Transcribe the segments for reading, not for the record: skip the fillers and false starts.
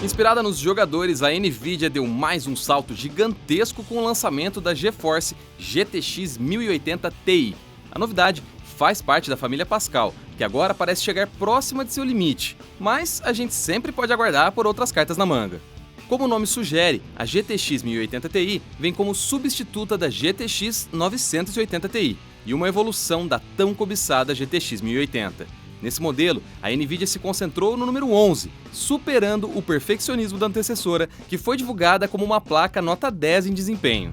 Inspirada nos jogadores, a Nvidia deu mais um salto gigantesco com o lançamento da GeForce GTX 1080 Ti. A novidade faz parte da família Pascal, que agora parece chegar próxima de seu limite, mas a gente sempre pode aguardar por outras cartas na manga. Como o nome sugere, a GTX 1080 Ti vem como substituta da GTX 980 Ti e uma evolução da tão cobiçada GTX 1080. Nesse modelo, a Nvidia se concentrou no número 11, superando o perfeccionismo da antecessora, que foi divulgada como uma placa nota 10 em desempenho.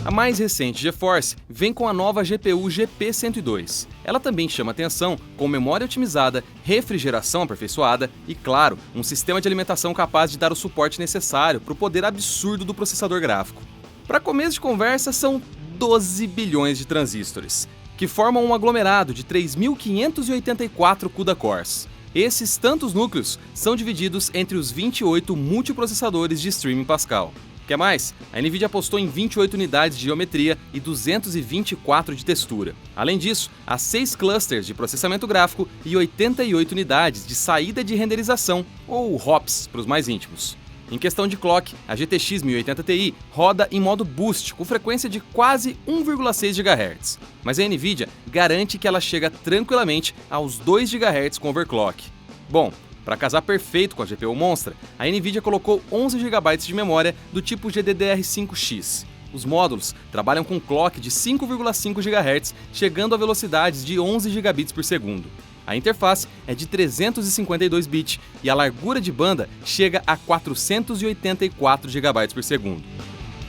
A mais recente GeForce vem com a nova GPU GP102. Ela também chama atenção com memória otimizada, refrigeração aperfeiçoada e, claro, um sistema de alimentação capaz de dar o suporte necessário para o poder absurdo do processador gráfico. Para começo de conversa, são 12 bilhões de transistores, que formam um aglomerado de 3.584 CUDA-cores. Esses tantos núcleos são divididos entre os 28 multiprocessadores de streaming Pascal. Quer mais? A Nvidia apostou em 28 unidades de geometria e 224 de textura. Além disso, há 6 clusters de processamento gráfico e 88 unidades de saída de renderização, ou HOPS para os mais íntimos. Em questão de clock, a GTX 1080 Ti roda em modo boost com frequência de quase 1,6 GHz, mas a Nvidia garante que ela chega tranquilamente aos 2 GHz com overclock. Bom, para casar perfeito com a GPU monstra, a Nvidia colocou 11 GB de memória do tipo GDDR5X. Os módulos trabalham com clock de 5,5 GHz, chegando a velocidades de 11 gigabits por segundo. A interface é de 352 bits e a largura de banda chega a 484 GB por segundo.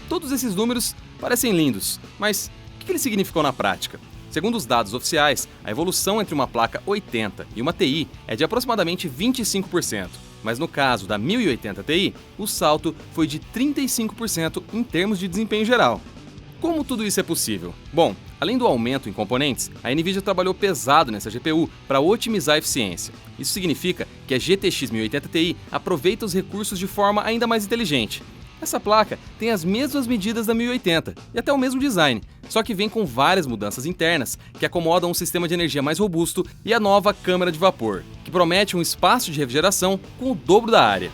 Todos esses números parecem lindos, mas o que eles significam na prática? Segundo os dados oficiais, a evolução entre uma placa 80 e uma TI é de aproximadamente 25%, mas no caso da 1080 Ti, o salto foi de 35% em termos de desempenho geral. Como tudo isso é possível? Bom, além do aumento em componentes, a Nvidia trabalhou pesado nessa GPU para otimizar a eficiência. Isso significa que a GTX 1080 Ti aproveita os recursos de forma ainda mais inteligente. Essa placa tem as mesmas medidas da 1080 e até o mesmo design, só que vem com várias mudanças internas que acomodam um sistema de energia mais robusto e a nova câmara de vapor, que promete um espaço de refrigeração com o dobro da área.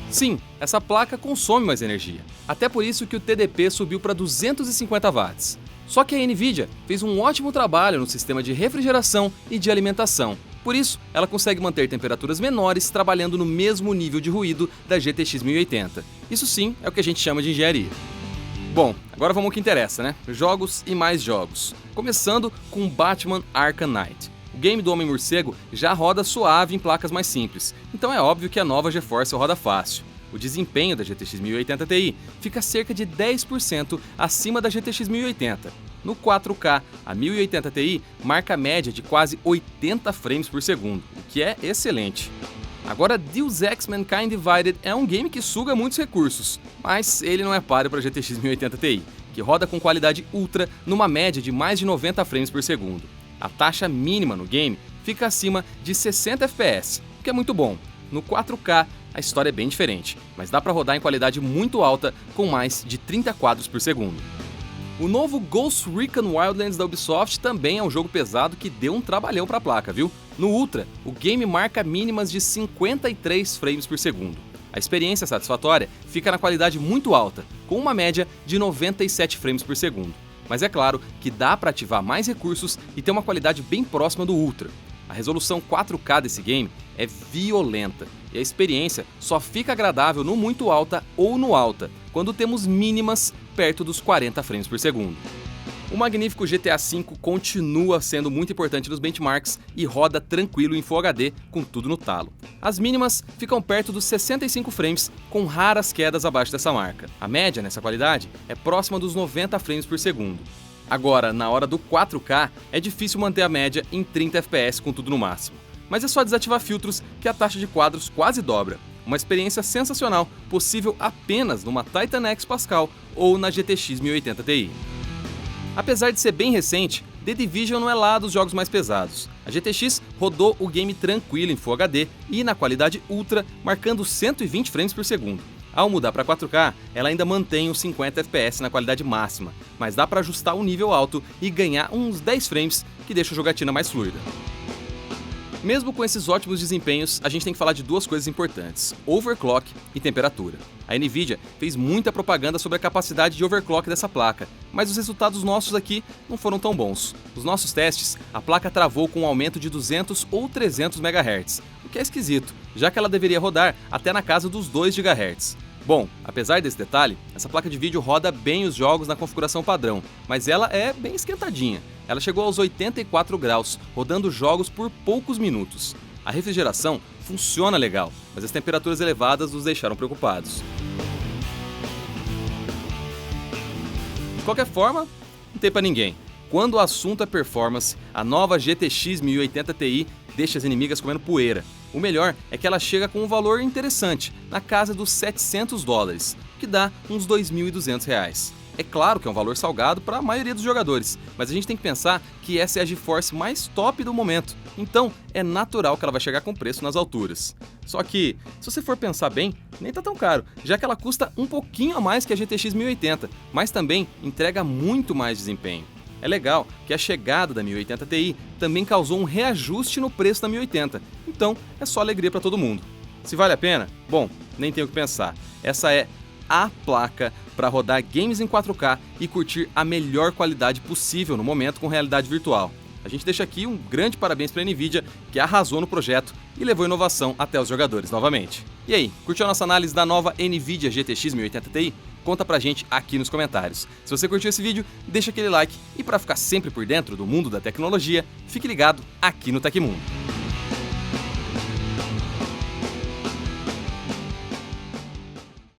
Sim, essa placa consome mais energia, até por isso que o TDP subiu para 250 watts. Só que a Nvidia fez um ótimo trabalho no sistema de refrigeração e de alimentação. Por isso, ela consegue manter temperaturas menores trabalhando no mesmo nível de ruído da GTX 1080. Isso sim é o que a gente chama de engenharia. Bom, agora vamos ao que interessa, né? Jogos e mais jogos. Começando com Batman Arkham Knight. O game do Homem-Morcego já roda suave em placas mais simples, então é óbvio que a nova GeForce roda fácil. O desempenho da GTX 1080 Ti fica cerca de 10% acima da GTX 1080. No 4K, a 1080 Ti marca a média de quase 80 frames por segundo, o que é excelente. Agora, Deus Ex Mankind Divided é um game que suga muitos recursos, mas ele não é páreo para a GTX 1080 Ti, que roda com qualidade ultra numa média de mais de 90 frames por segundo. A taxa mínima no game fica acima de 60 FPS, o que é muito bom. No 4K, a história é bem diferente, mas dá para rodar em qualidade muito alta com mais de 30 quadros por segundo. O novo Ghost Recon Wildlands da Ubisoft também é um jogo pesado que deu um trabalhão para a placa, viu? No Ultra, o game marca mínimas de 53 frames por segundo. A experiência satisfatória fica na qualidade muito alta, com uma média de 97 frames por segundo. Mas é claro que dá para ativar mais recursos e ter uma qualidade bem próxima do Ultra. A resolução 4K desse game é violenta e a experiência só fica agradável no muito alta ou no alta, quando temos mínimas perto dos 40 frames por segundo. O magnífico GTA V continua sendo muito importante nos benchmarks e roda tranquilo em Full HD com tudo no talo. As mínimas ficam perto dos 65 frames, com raras quedas abaixo dessa marca. A média nessa qualidade é próxima dos 90 frames por segundo. Agora, na hora do 4K, é difícil manter a média em 30 FPS com tudo no máximo. Mas é só desativar filtros que a taxa de quadros quase dobra. Uma experiência sensacional, possível apenas numa Titan X Pascal ou na GTX 1080 Ti. Apesar de ser bem recente, The Division não é lá dos jogos mais pesados. A GTX rodou o game tranquilo em Full HD e na qualidade Ultra, marcando 120 frames por segundo. Ao mudar para 4K, ela ainda mantém os 50 FPS na qualidade máxima, mas dá para ajustar o nível alto e ganhar uns 10 frames, que deixa a jogatina mais fluida. Mesmo com esses ótimos desempenhos, a gente tem que falar de duas coisas importantes: overclock e temperatura. A Nvidia fez muita propaganda sobre a capacidade de overclock dessa placa, mas os resultados nossos aqui não foram tão bons. Nos nossos testes, a placa travou com um aumento de 200 ou 300 MHz, o que é esquisito, já que ela deveria rodar até na casa dos 2 GHz. Bom, apesar desse detalhe, essa placa de vídeo roda bem os jogos na configuração padrão, mas ela é bem esquentadinha. Ela chegou aos 84 graus, rodando jogos por poucos minutos. A refrigeração funciona legal, mas as temperaturas elevadas nos deixaram preocupados. De qualquer forma, não tem pra ninguém. Quando o assunto é performance, a nova GTX 1080 Ti deixa as inimigas comendo poeira. O melhor é que ela chega com um valor interessante, na casa dos $700, que dá uns R$2.200. É claro que é um valor salgado para a maioria dos jogadores, mas a gente tem que pensar que essa é a GeForce mais top do momento, então é natural que ela vai chegar com preço nas alturas. Só que, se você for pensar bem, nem tá tão caro, já que ela custa um pouquinho a mais que a GTX 1080, mas também entrega muito mais desempenho. É legal que a chegada da 1080 Ti também causou um reajuste no preço da 1080, então é só alegria para todo mundo. Se vale a pena? Bom, nem tenho o que pensar. Essa é a placa para rodar games em 4K e curtir a melhor qualidade possível no momento com realidade virtual. A gente deixa aqui um grande parabéns para a Nvidia, que arrasou no projeto e levou inovação até os jogadores novamente. E aí, curtiu a nossa análise da nova Nvidia GTX 1080 Ti? Conta pra gente aqui nos comentários. Se você curtiu esse vídeo, deixa aquele like e para ficar sempre por dentro do mundo da tecnologia, fique ligado aqui no Tecmundo.